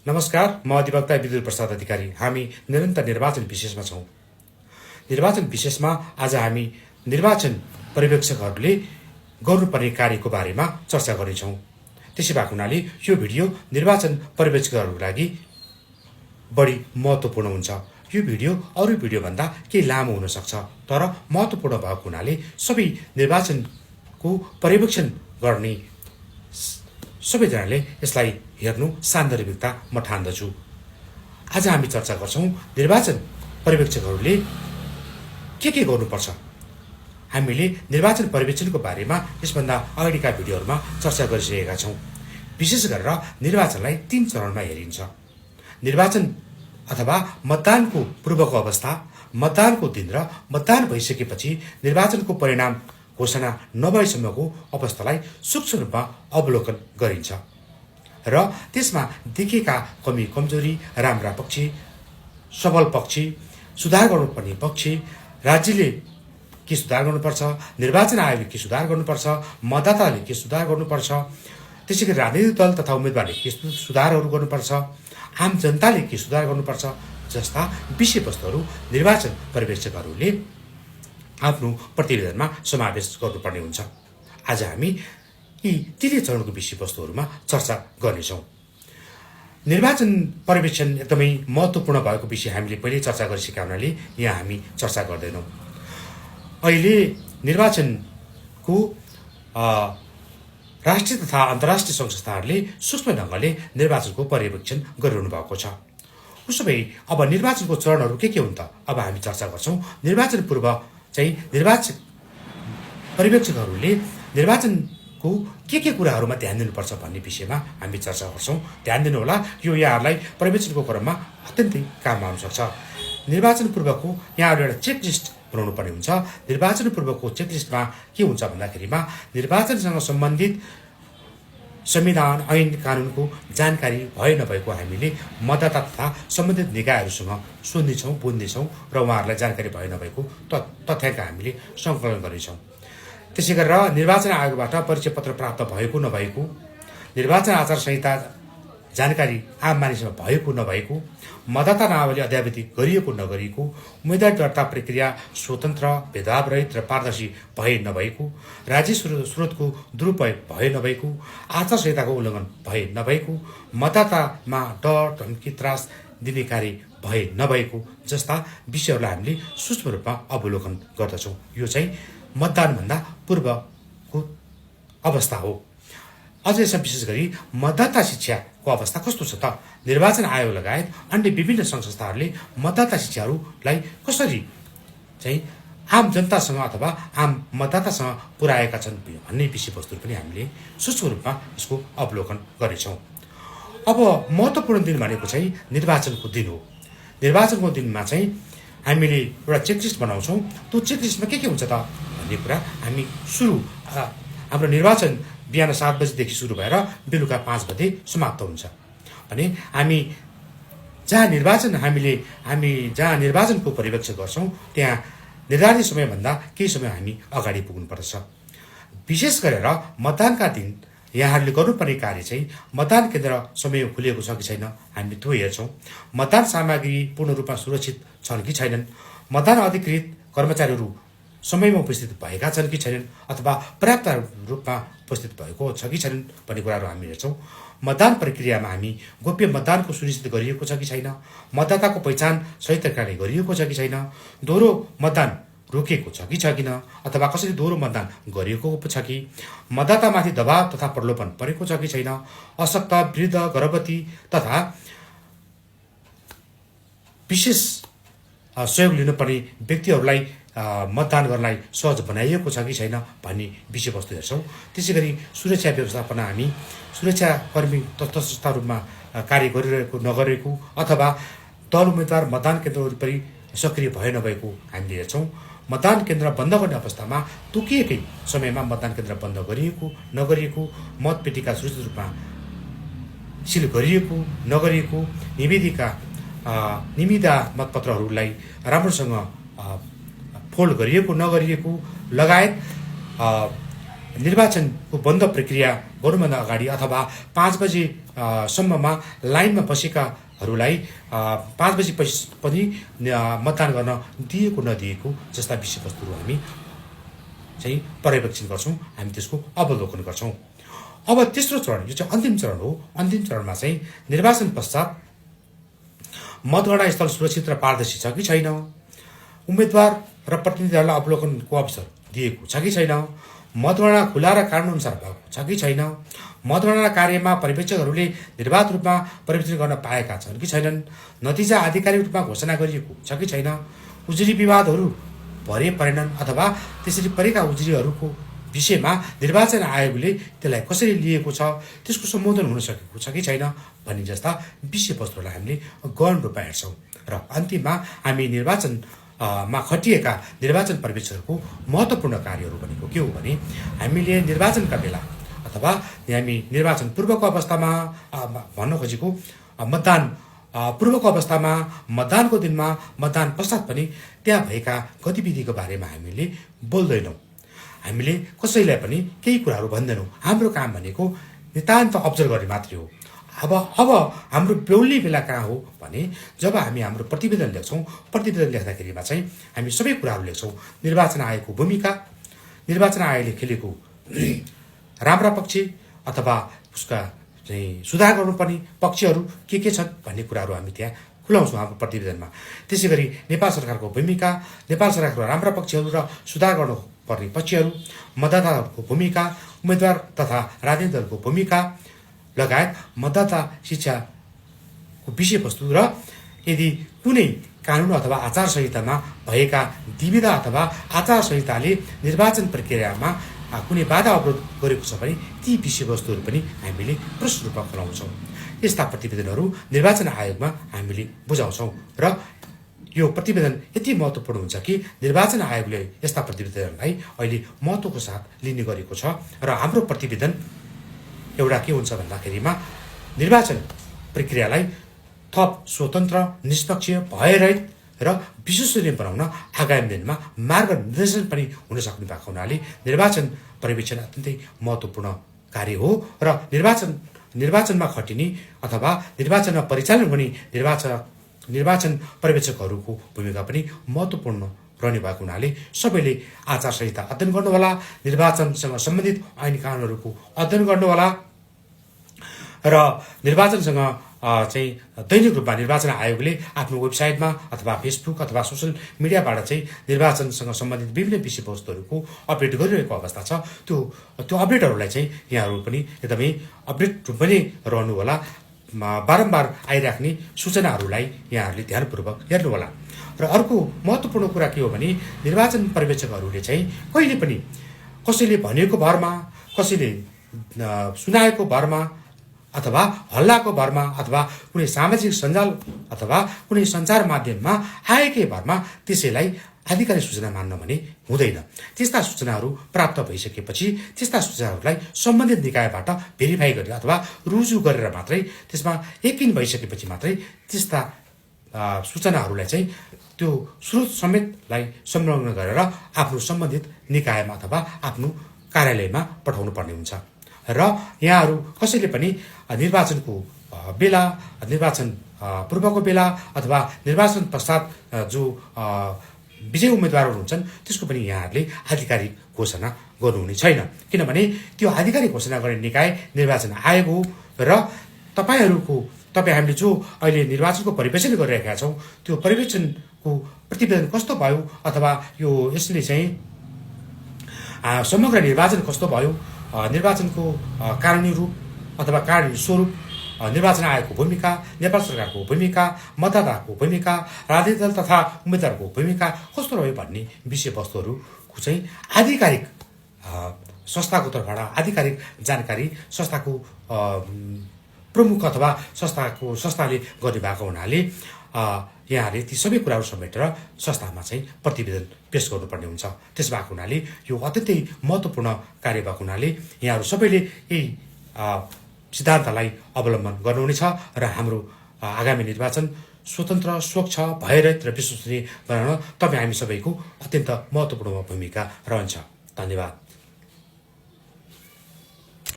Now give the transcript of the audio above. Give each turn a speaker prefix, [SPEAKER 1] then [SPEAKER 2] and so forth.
[SPEAKER 1] नमस्कार, म अधिवक्ता विद्युत प्रसाद अधिकारी। हामी निरन्तर निर्वाचन विशेषमा छौँ। निर्वाचन विशेषमा आज हामी निर्वाचन पर्यवेक्षकहरूले गर्नुपर्ने कार्यको बारेमा चर्चा गर्नेछौँ। त्यसै भएको हुनाले यो भिडियो निर्वाचन पर्यवेक्षकहरूको लागि बढी महत्त्वपूर्ण हुन्छ। यो भिडियो अरू भिडियोभन्दा केही लामो हुन सक्छ, तर महत्त्वपूर्ण भएको हुनाले सबै निर्वाचनको पर्यवेक्षण गर्ने सबैजनाले यसलाई हेर्नु सान्दर्भिकता म ठान्दछु। आज हामी चर्चा गर्छौँ निर्वाचन पर्यवेक्षकहरूले के गर्नुपर्छ। हामीले निर्वाचन पर्यवेक्षणको बारेमा यसभन्दा अगाडिका भिडियोहरूमा चर्चा गरिसकेका छौँ। विशेष गरेर निर्वाचनलाई 3 चरणमा हेरिन्छ। निर्वाचन अथवा मतदानको पूर्वको अवस्था, मतदानको दिन र मतदान भइसकेपछि निर्वाचनको परिणाम घोषणा नभएसम्मको अवस्थालाई सूक्ष्म रूपमा अवलोकन गरिन्छ र त्यसमा देखिएका कमी कमजोरी, राम्रा पक्ष, सबल पक्ष, सुधार गर्नुपर्ने पक्ष, राज्यले के सुधार गर्नुपर्छ, निर्वाचन आयोगले के सुधार गर्नुपर्छ, मतदाताले के सुधार गर्नुपर्छ, त्यसैगरी राजनीतिक दल तथा उम्मेदवारले के सुधारहरू गर्नुपर्छ, आम जनताले के सुधार गर्नुपर्छ जस्ता विषयवस्तुहरू निर्वाचन पर्यवेक्षकहरूले आफ्नो प्रतिवेदनमा समावेश गर्नुपर्ने हुन्छ। आज हामी यी 3 चरणको विषयवस्तुहरूमा चर्चा गर्नेछौँ। निर्वाचन पर्यवेक्षण एकदमै महत्त्वपूर्ण भएको विषय हामीले पहिले चर्चा गरिसकेका हुनाले यहाँ हामी चर्चा गर्दैनौँ। अहिले निर्वाचनको राष्ट्रिय तथा अन्तर्राष्ट्रिय संस्थाहरूले सूक्ष्म ढङ्गले निर्वाचनको पर्यवेक्षण गरिरहनु भएको छ। उसो भए अब निर्वाचनको चरणहरू के हुन् त? अब हामी चर्चा गर्छौँ। निर्वाचन पूर्व चाहिँ निर्वाचन पर्यवेक्षकहरूले निर्वाचनको के कुराहरूमा ध्यान दिनुपर्छ भन्ने विषयमा हामी चर्चा गर्छौँ। ध्यान दिनुहोला, यो यहाँहरूलाई पर्यवेक्षणको क्रममा अत्यन्तै काम आउन सक्छ। निर्वाचन पूर्वको यहाँहरू एउटा चेकलिस्ट बनाउनु पर्ने हुन्छ। निर्वाचन पूर्वको चेकलिस्टमा के हुन्छ भन्दाखेरिमा निर्वाचनसँग सम्बन्धित संविधान, ऐन, कानुनको जानकारी भए नभएको हामीले मतदाता तथा सम्बन्धित निकायहरूसँग सोध्नेछौँ, बुझ्नेछौँ र उहाँहरूलाई जानकारी भए नभएको तथ्याङ्क हामीले सङ्कलन गर्नेछौँ। त्यसै गरेर निर्वाचन आयोगबाट परिचय पत्र प्राप्त भएको नभएको, निर्वाचन आचार संहिता जानकारी आम मानिसमा भएको नभएको, मतदाता नावली अद्यावधि गरिएको नगरिएको, उम्मेदवार दर्ता प्रक्रिया स्वतन्त्र, भेदभावरहित र पारदर्शी भए नभएको, राज्य स्रोतको दुरुपयोग भए नभएको, आचार संहिताको उल्लङ्घन भए नभएको, मतदातामा डर, धम्की, त्रास दिने कार्य भए नभएको जस्ता विषयहरूलाई हामीले सूक्ष्म रूपमा अवलोकन गर्दछौँ। यो चाहिँ मतदानभन्दा पूर्वको अवस्था हो। अझ यसमा विशेष गरी मतदाता शिक्षाको अवस्था कस्तो छ त? निर्वाचन आयोग लगायत अन्य विभिन्न संस्थाहरूले मतदाता शिक्षाहरूलाई कसरी चाहिँ आम जनतासँग अथवा आम मतदातासँग पुर्याएका छन् भन्ने विषयवस्तुहरू पनि हामीले सूक्ष्म रूपमा यसको अवलोकन गर्नेछौँ। अब महत्त्वपूर्ण दिन भनेको चाहिँ निर्वाचनको दिन हो। निर्वाचनको दिनमा चाहिँ हामीले एउटा चेकलिस्ट बनाउँछौँ। त्यो चेकलिस्टमा के हुन्छ त भन्ने कुरा हामी हाम्रो निर्वाचन बिहान 7 बजीदेखि सुरु भएर बेलुका 5 बजे समाप्त हुन्छ भने हामी जहाँ निर्वाचनको पर्यवेक्षण गर्छौँ त्यहाँ निर्धारित समयभन्दा केही समय हामी अगाडि पुग्नुपर्छ। विशेष गरेर मतदानका दिन यहाँहरूले गर्नुपर्ने कार्य चाहिँ मतदान केन्द्र समय खुलिएको छ कि छैन हामीले त्यो हेर्छौँ। मतदान सामग्री पूर्ण रूपमा सुरक्षित छन् कि छैनन्, मतदान अधिकृत कर्मचारीहरू समयमा उपस्थित भएका छन् कि छैनन् अथवा पर्याप्त रूपमा उपस्थित भएको छ कि छैनन् भन्ने कुराहरू हामी हेर्छौँ। मतदान प्रक्रियामा हामी गोप्य मतदानको सुनिश्चित गरिएको छ कि छैन, मतदाताको पहिचान सही तरिकाले गरिएको छ कि छैन, दोहोरो मतदान रोकिएको छ कि छैन अथवा कसरी दोहोरो मतदान गरिएको छ कि, मतदातामाथि दबाव तथा प्रलोभन परेको छ कि छैन, अशक्त, वृद्ध, गर्भवती तथा विशेष सहयोग लिनुपर्ने व्यक्तिहरूलाई मतदान गर्नलाई सहज बनाइएको छ कि छैन भन्ने विषयवस्तु हेर्छौँ। त्यसै गरी सुरक्षा व्यवस्थापन हामी सुरक्षाकर्मी तटस्थ रूपमा कार्य गरिरहेको नगरेको अथवा दल उम्मेदवार मतदान केन्द्र वरिपरि सक्रिय भए नभएको हामीले हेर्छौँ। मतदान केन्द्र बन्द गर्ने अवस्थामा तोकिएकै समयमा मतदान केन्द्र बन्द गरिएको नगरिएको, मतपेटिका सुरक्षित रूपमा सिल गरिएको नगरिएको, निविदा मतपत्रहरूलाई राम्रोसँग फोल्ड गरिएको नगरिएको लगायत निर्वाचनको बन्द प्रक्रिया गर्नुभन्दा अगाडि अथवा 5 बजे सम्ममा लाइनमा बसेकाहरूलाई 5 बजी पनि मतदान गर्न दिएको नदिएको जस्ता विषयवस्तुहरू हामी चाहिँ पर्यवेक्षण गर्छौँ, हामी त्यसको अवलोकन गर्छौँ। अब तेस्रो चरण, यो चाहिँ अन्तिम चरण हो। अन्तिम चरणमा चाहिँ निर्वाचन पश्चात मतगणना स्थल सुरक्षित र पारदर्शी छ कि छैन, उम्मेदवार र प्रतिनिधिहरूलाई अवलोकनको अवसर दिएको छ कि छैन, मतगणना खुला र कानुनअनुसार भएको छ कि छैन, मतगणना कार्यमा पर्यवेक्षकहरूले निर्वाध रूपमा पर्यवेक्षण गर्न पाएका छन् कि छैनन्, नतिजा आधिकारिक रूपमा घोषणा गरिएको छ कि छैन, उजुरी विवादहरू भरे परेनन् अथवा त्यसरी परेका उजुरीहरूको विषयमा निर्वाचन आयोगले त्यसलाई कसरी लिएको छ, त्यसको सम्बोधन हुन सकेको छ कि छैन भन्ने जस्ता विषयवस्तुहरूलाई हामीले गहन रूपमा हेर्छौँ। र अन्तिममा हामी निर्वाचनमा खटिएका निर्वाचन पर्यवेक्षकहरूको महत्त्वपूर्ण कार्यहरू भनेको के हो भने हामीले निर्वाचनका बेला अथवा हामी निर्वाचन पूर्वको अवस्थामा भन्न खोजेको मतदान पूर्वको अवस्थामा, मतदानको दिनमा, मतदान पश्चात पनि त्यहाँ भएका गतिविधिको बारेमा हामीले बोल्दैनौँ, हामीले कसैलाई पनि केही कुराहरू भन्दैनौँ। हाम्रो काम भनेको नितान्त अब्जर्भ गर्ने मात्रै हो। अब हाम्रो बेहुल्ने बेला कहाँ हो भने जब हामी हाम्रो प्रतिवेदन लेख्छौँ, प्रतिवेदन लेख्दाखेरिमा चाहिँ हामी सबै कुराहरू लेख्छौँ। निर्वाचन आयोगको भूमिका, निर्वाचन आयोगले खेलेको राम्रा पक्ष अथवा उसका चाहिँ सुधार गर्नुपर्ने पक्षहरू के छन् भन्ने कुराहरू हामी त्यहाँ खुलाउँछौँ हाम्रो प्रतिवेदनमा। त्यसै गरी नेपाल सरकारको भूमिका, नेपाल सरकारको राम्रा पक्षहरू र सुधार गर्नुपर्ने पक्षहरू, मतदाताहरूको भूमिका, उम्मेदवार तथा राजनीतिक दलको भूमिका लगायत मतदाता शिक्षाको विषयवस्तु र यदि कुनै कानुन अथवा आचार संहितामा भएका विविधा अथवा आचार संहिताले निर्वाचन प्रक्रियामा कुनै बाधा अवरोध गरेको छ भने ती विषयवस्तुहरू पनि हामीले प्रष्ट रूपमा खुलाउँछौँ। यस्ता प्रतिवेदनहरू निर्वाचन आयोगमा हामीले बुझाउँछौँ र यो प्रतिवेदन यति महत्त्वपूर्ण हुन्छ कि निर्वाचन आयोगले यस्ता प्रतिवेदनलाई अहिले महत्त्वको साथ लिने गरेको छ। र हाम्रो प्रतिवेदन एउटा के हुन्छ भन्दाखेरिमा निर्वाचन प्रक्रियालाई थप स्वतन्त्र, निष्पक्ष, भयरहित र विश्वसनीय बनाउन आगामी दिनमा मार्गनिर्देशन पनि हुन सक्ने भएको हुनाले निर्वाचन पर्यवेक्षण अत्यन्तै महत्त्वपूर्ण कार्य हो। र निर्वाचनमा खटिने अथवा निर्वाचनमा परिचालन हुने निर्वाचन पर्यवेक्षकहरूको भूमिका पनि महत्त्वपूर्ण रहने भएको हुनाले सबैले आचार संहिता अध्ययन गर्नुहोला, निर्वाचनसँग सम्बन्धित ऐन कानुनहरूको अध्ययन गर्नुहोला र निर्वाचनसँग चाहिँ दैनिक रूपमा निर्वाचन आयोगले आफ्नो वेबसाइटमा अथवा फेसबुक अथवा सोसल मिडियाबाट चाहिँ निर्वाचनसँग सम्बन्धित विभिन्न विषयवस्तुहरूको अपडेट गरिरहेको अवस्था छ। त्यो अपडेटहरूलाई चाहिँ यहाँहरू पनि एकदमै अपडेट रूपमा नै रहनुहोला। बारम्बार आइराख्ने सूचनाहरूलाई यहाँहरूले ध्यानपूर्वक हेर्नुहोला। र अर्को महत्त्वपूर्ण कुरा के हो भने निर्वाचन पर्यवेक्षकहरूले चाहिँ कहिले पनि कसैले भनेको भरमा, कसैले सुनाएको भरमा अथवा हल्लाको भरमा अथवा कुनै सामाजिक सञ्जाल अथवा कुनै सञ्चार माध्यममा आएकै भरमा त्यसैलाई आधिकारिक सूचना मान्न भने हुँदैन। त्यस्ता सूचनाहरू प्राप्त भइसकेपछि त्यस्ता सूचनाहरूलाई सम्बन्धित निकायबाट भेरिफाई गरेर अथवा रुजु गरेर मात्रै त्यसमा यकिन भइसकेपछि मात्रै त्यस्ता सूचनाहरूलाई चाहिँ त्यो स्रोत समेतलाई संलग्न गरेर आफ्नो सम्बन्धित निकायमा अथवा आफ्नो कार्यालयमा पठाउनु पर्ने हुन्छ। र यहाँहरू कसैले पनि निर्वाचनको बेला, निर्वाचन पूर्वको बेला अथवा निर्वाचन पश्चात जो विजयी उम्मेदवारहरू हुन्छन् त्यसको पनि यहाँहरूले आधिकारिक घोषणा गर्नुहुने छैन, किनभने त्यो आधिकारिक घोषणा गर्ने निकाय निर्वाचन आयोग हो। र तपाईँ हामीले जो अहिले निर्वाचनको पर्यवेक्षण गरिरहेका छौँ त्यो पर्यवेक्षणको प्रतिवेदन कस्तो भयो अथवा यो यसले चाहिँ समग्र निर्वाचन कस्तो भयो, निर्वाचनको कानुनी रूप अथवा कानुनी स्वरूप, निर्वाचन आयोगको भूमिका, नेपाल सरकारको भूमिका, मतदाताको भूमिका, राजनीतिक दल तथा उम्मेदवारको भूमिका कस्तो रह्यो भन्ने विषयवस्तुहरूको चाहिँ आधिकारिक संस्थाको तर्फबाट आधिकारिक जानकारी संस्थाको प्रमुख अथवा संस्थाले गर्ने भएको हुनाले यहाँले ती सबै कुराहरू समेटेर संस्थामा चाहिँ प्रतिवेदन पेश गर्नुपर्ने हुन्छ। त्यस भएको हुनाले यो अत्यन्तै महत्त्वपूर्ण कार्य भएको हुनाले यहाँहरू सबैले यही सिद्धान्तलाई अवलम्बन गर्नुहुनेछ र हाम्रो आगामी निर्वाचन स्वतन्त्र, स्वच्छ, भयरहित र विश्वसनीय बनाउन तपाईँ हामी सबैको अत्यन्त महत्त्वपूर्ण भूमिका रहन्छ। धन्यवाद।